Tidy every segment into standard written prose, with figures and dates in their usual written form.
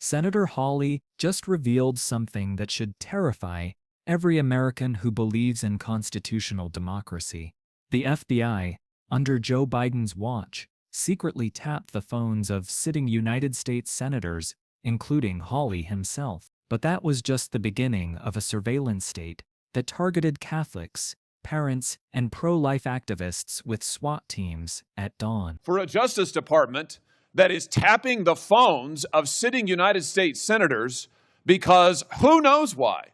Senator Hawley just revealed something that should terrify every American who believes in constitutional democracy. The FBI, under Joe Biden's watch, secretly tapped the phones of sitting United States senators, including Hawley himself. But that was just the beginning of a surveillance state that targeted Catholics, parents, and pro-life activists with SWAT teams at dawn. For a Justice Department that is tapping the phones of sitting United States senators because who knows why?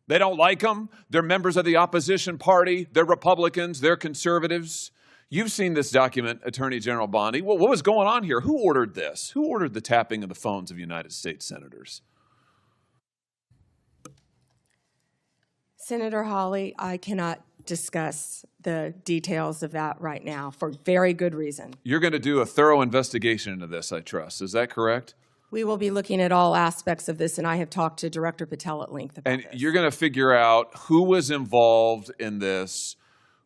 They don't like them. They're members of the opposition party. They're Republicans. They're conservatives. You've seen this document, Attorney General Bondi. What was going on here? Who ordered this? Who ordered the tapping of the phones of United States senators? Senator Hawley, I cannot discuss the details of that right now for very good reason. You're going to do a thorough investigation into this, I trust. Is that correct? We will be looking at all aspects of this, and I have talked to Director Patel at length about and this. You're going to figure out who was involved in this,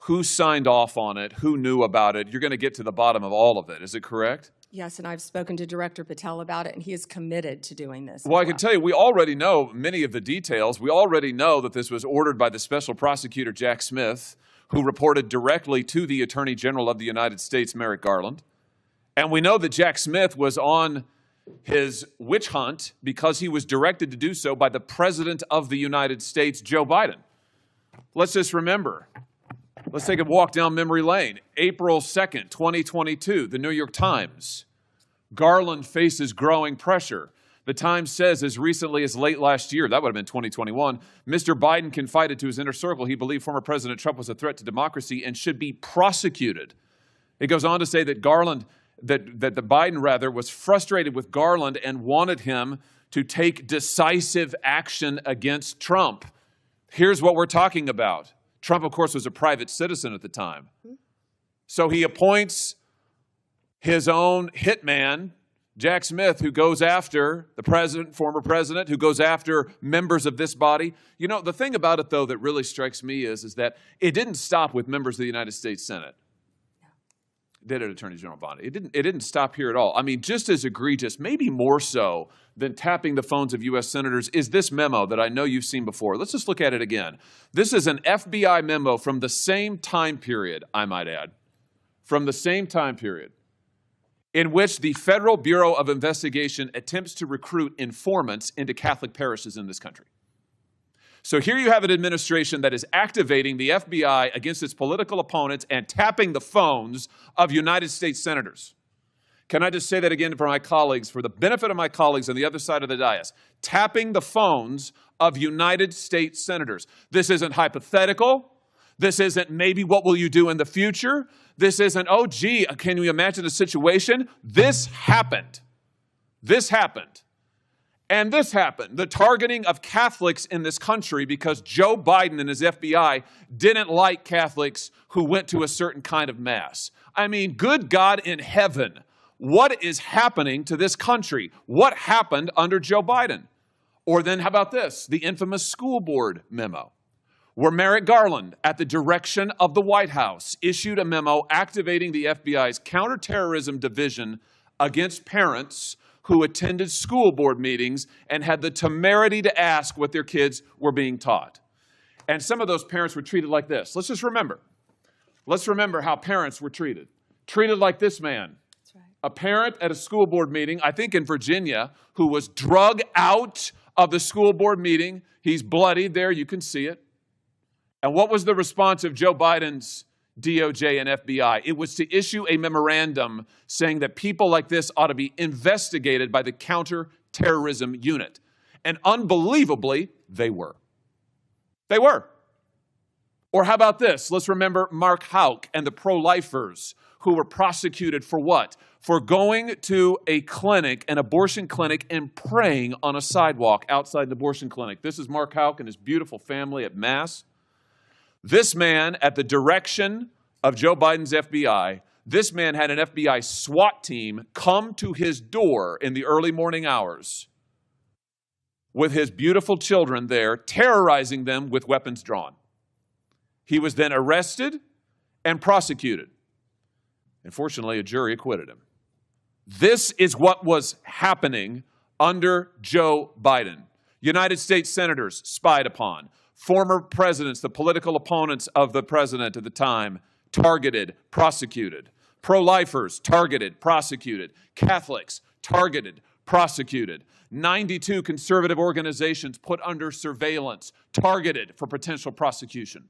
who signed off on it, who knew about it. You're going to get to the bottom of all of it. Is it correct? Yes, and I've spoken to Director Patel about it, and he is committed to doing this. Well, I can tell you, we already know many of the details. We already know that this was ordered by the Special Prosecutor Jack Smith, who reported directly to the Attorney General of the United States, Merrick Garland. And we know that Jack Smith was on his witch hunt because he was directed to do so by the President of the United States, Joe Biden. Let's just remember. Let's take a walk down memory lane. April 2nd, 2022, the New York Times. Garland faces growing pressure. The Times says as recently as late last year, that would have been 2021, Mr. Biden confided to his inner circle he believed former President Trump was a threat to democracy and should be prosecuted. It goes on to say that Biden was frustrated with Garland and wanted him to take decisive action against Trump. Here's what we're talking about. Trump, of course, was a private citizen at the time. So he appoints his own hitman, Jack Smith, who goes after the president, former president, who goes after members of this body. You know, the thing about it, though, that really strikes me is that it didn't stop with members of the United States Senate. Did it, Attorney General Bondi? It didn't stop here at all. I mean, just as egregious, maybe more so than tapping the phones of U.S. senators, is this memo that I know you've seen before. Let's just look at it again. This is an FBI memo from the same time period, I might add, from the same time period, in which the Federal Bureau of Investigation attempts to recruit informants into Catholic parishes in this country. So here you have an administration that is activating the FBI against its political opponents and tapping the phones of United States senators. Can I just say that again for my colleagues, for the benefit of my colleagues on the other side of the dais? Tapping the phones of United States senators. This isn't hypothetical. This isn't maybe what will you do in the future. This isn't, oh, gee, can you imagine a situation? This happened. This happened. And this happened, the targeting of Catholics in this country because Joe Biden and his FBI didn't like Catholics who went to a certain kind of mass. I mean, good God in heaven, what is happening to this country? What happened under Joe Biden? Or then how about this, the infamous school board memo, where Merrick Garland, at the direction of the White House, issued a memo activating the FBI's counterterrorism division against parents who attended school board meetings and had the temerity to ask what their kids were being taught. And some of those parents were treated like this. Let's just remember. Let's remember how parents were treated. Treated like this man. That's right. A parent at a school board meeting, I think in Virginia, who was drug out of the school board meeting. He's bloodied there, you can see it. And what was the response of Joe Biden's DOJ and FBI? It was to issue a memorandum saying that people like this ought to be investigated by the counterterrorism unit. And unbelievably, they were. They were. Or how about this? Let's remember Mark Houck and the pro-lifers who were prosecuted for what? For going to a clinic, an abortion clinic, and praying on a sidewalk outside an abortion clinic. This is Mark Houck and his beautiful family at Mass. This man, at the direction of Joe Biden's FBI, this man had an FBI SWAT team come to his door in the early morning hours with his beautiful children there, terrorizing them with weapons drawn. He was then arrested and prosecuted. And fortunately, a jury acquitted him. This is what was happening under Joe Biden. United States senators spied upon. Former presidents, the political opponents of the president at the time, targeted, prosecuted. Pro-lifers, targeted, prosecuted. Catholics, targeted, prosecuted. 92 conservative organizations put under surveillance, targeted for potential prosecution.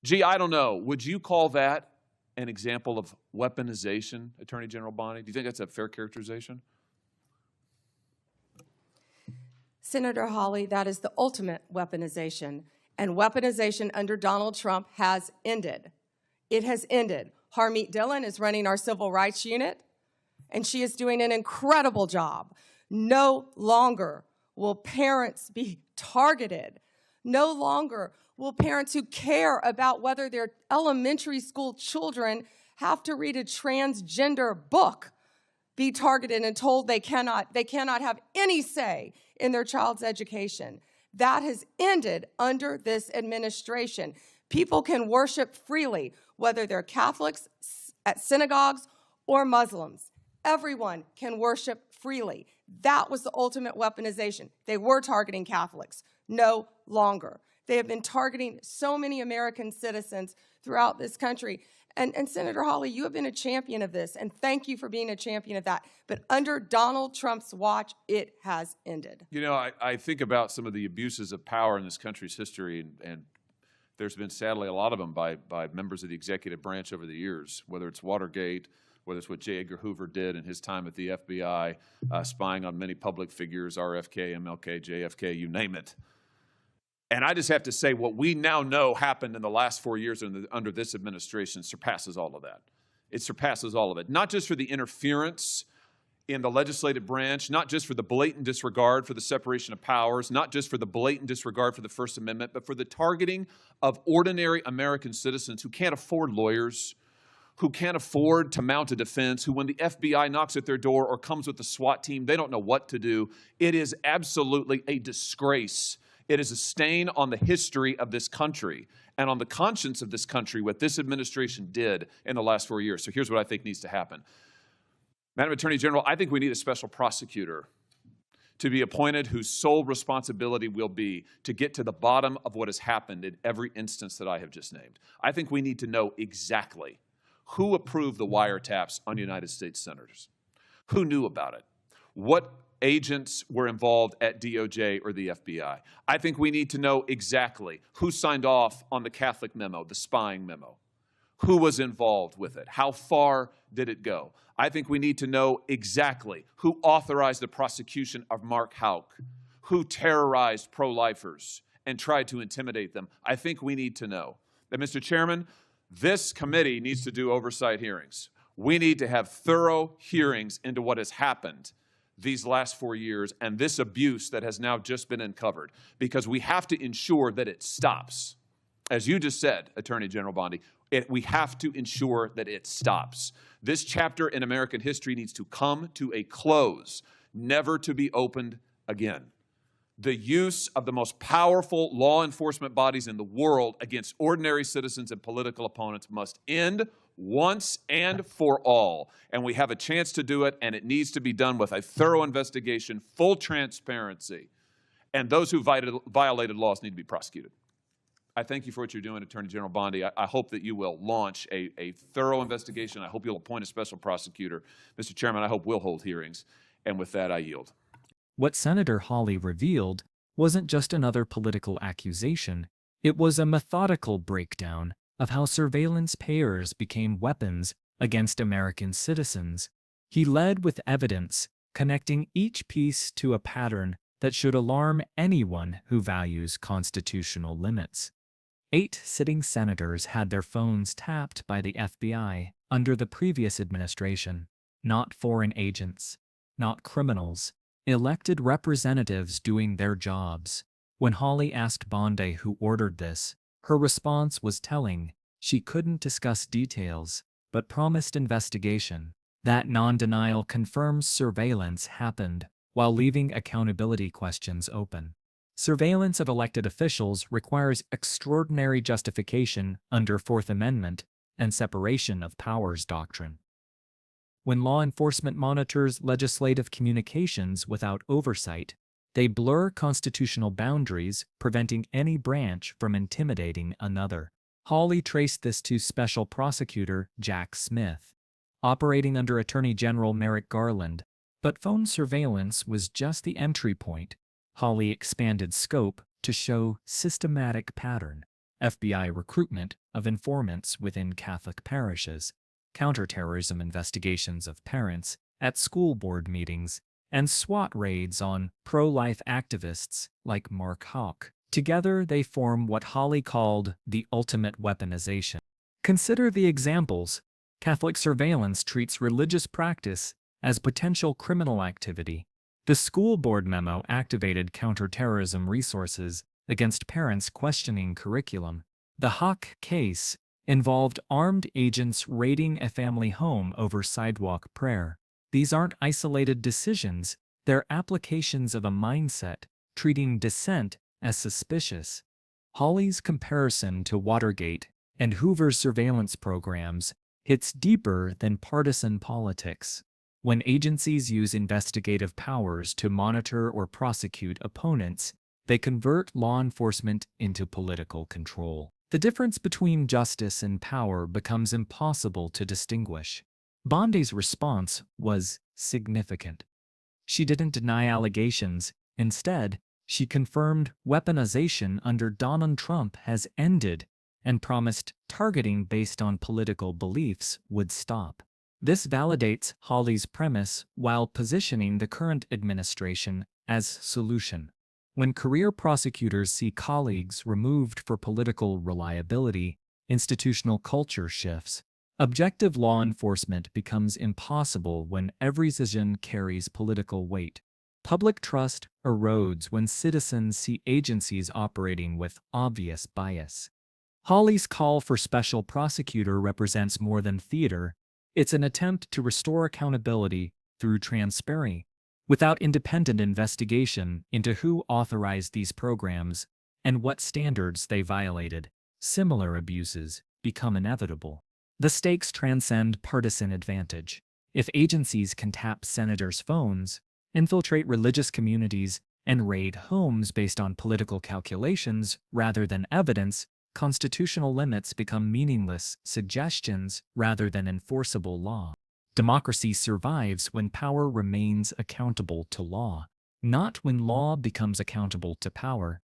Gee, I don't know. Would you call that an example of weaponization, Attorney General Bondi? Do you think that's a fair characterization? Senator Hawley, that is the ultimate weaponization, and weaponization under Donald Trump has ended. It has ended. Harmeet Dillon is running our civil rights unit, and she is doing an incredible job. No longer will parents be targeted. No longer will parents who care about whether their elementary school children have to read a transgender book be targeted and told they cannot have any say in their child's education. That has ended under this administration. People can worship freely, whether they're Catholics at synagogues or Muslims. Everyone can worship freely. That was the ultimate weaponization. They were targeting Catholics. No longer. They have been targeting so many American citizens throughout this country. And Senator Hawley, you have been a champion of this, and thank you for being a champion of that. But under Donald Trump's watch, it has ended. You know, I think about some of the abuses of power in this country's history, and there's been, sadly, a lot of them by members of the executive branch over the years, whether it's Watergate, whether it's what J. Edgar Hoover did in his time at the FBI, spying on many public figures, RFK, MLK, JFK, you name it. And I just have to say, what we now know happened in the last 4 years under this administration surpasses all of that. It surpasses all of it. Not just for the interference in the legislative branch, not just for the blatant disregard for the separation of powers, not just for the blatant disregard for the First Amendment, but for the targeting of ordinary American citizens who can't afford lawyers, who can't afford to mount a defense, who when the FBI knocks at their door or comes with the SWAT team, they don't know what to do. It is absolutely a disgrace. It is a stain on the history of this country and on the conscience of this country, what this administration did in the last 4 years. So here's what I think needs to happen. Madam Attorney General, I think we need a special prosecutor to be appointed whose sole responsibility will be to get to the bottom of what has happened in every instance that I have just named. I think we need to know exactly who approved the wiretaps on United States senators, who knew about it, what agents were involved at DOJ or the FBI. I think we need to know exactly who signed off on the Catholic memo, the spying memo, who was involved with it, how far did it go. I think we need to know exactly who authorized the prosecution of Mark Houck, who terrorized pro-lifers and tried to intimidate them. I think we need to know. And Mr. Chairman, this committee needs to do oversight hearings. We need to have thorough hearings into what has happened these last 4 years and this abuse that has now just been uncovered, because we have to ensure that it stops. As you just said, Attorney General Bondi, we have to ensure that it stops. This chapter in American history needs to come to a close, never to be opened again. The use of the most powerful law enforcement bodies in the world against ordinary citizens and political opponents must end once and for all. And we have a chance to do it, and it needs to be done with a thorough investigation, full transparency, and those who violated laws need to be prosecuted. I thank you for what you're doing, Attorney General Bondi. I hope that you will launch a thorough investigation. I hope you'll appoint a special prosecutor. Mr. Chairman, I hope we'll hold hearings. And with that, I yield. What Senator Hawley revealed wasn't just another political accusation. It was a methodical breakdown of how surveillance payers became weapons against American citizens. He led with evidence, connecting each piece to a pattern that should alarm anyone who values constitutional limits. 8 sitting senators had their phones tapped by the FBI under the previous administration. Not foreign agents, not criminals, elected representatives doing their jobs. When Hawley asked Bondi who ordered this, her response was telling. She couldn't discuss details, but promised investigation. That non-denial confirms surveillance happened while leaving accountability questions open. Surveillance of elected officials requires extraordinary justification under Fourth Amendment and separation of powers doctrine. When law enforcement monitors legislative communications without oversight, they blur constitutional boundaries, preventing any branch from intimidating another. Hawley traced this to Special Prosecutor Jack Smith, operating under Attorney General Merrick Garland. But phone surveillance was just the entry point. Hawley expanded scope to show systematic pattern: FBI recruitment of informants within Catholic parishes, counterterrorism investigations of parents at school board meetings, and SWAT raids on pro-life activists like Mark Houck. Together, they form what Hawley called the ultimate weaponization. Consider the examples. Catholic surveillance treats religious practice as potential criminal activity. The school board memo activated counterterrorism resources against parents questioning curriculum. The Houck case involved armed agents raiding a family home over sidewalk prayer. These aren't isolated decisions, they're applications of a mindset, treating dissent as suspicious. Hawley's comparison to Watergate and Hoover's surveillance programs hits deeper than partisan politics. When agencies use investigative powers to monitor or prosecute opponents, they convert law enforcement into political control. The difference between justice and power becomes impossible to distinguish. Bondi's response was significant. She didn't deny allegations. Instead, she confirmed weaponization under Donald Trump has ended and promised targeting based on political beliefs would stop. This validates Hawley's premise while positioning the current administration as solution. When career prosecutors see colleagues removed for political reliability, institutional culture shifts. Objective law enforcement becomes impossible when every decision carries political weight. Public trust erodes when citizens see agencies operating with obvious bias. Hawley's call for special prosecutor represents more than theater. It's an attempt to restore accountability through transparency. Without independent investigation into who authorized these programs and what standards they violated, similar abuses become inevitable. The stakes transcend partisan advantage. If agencies can tap senators' phones, infiltrate religious communities, and raid homes based on political calculations rather than evidence, constitutional limits become meaningless suggestions rather than enforceable law. Democracy survives when power remains accountable to law, not when law becomes accountable to power.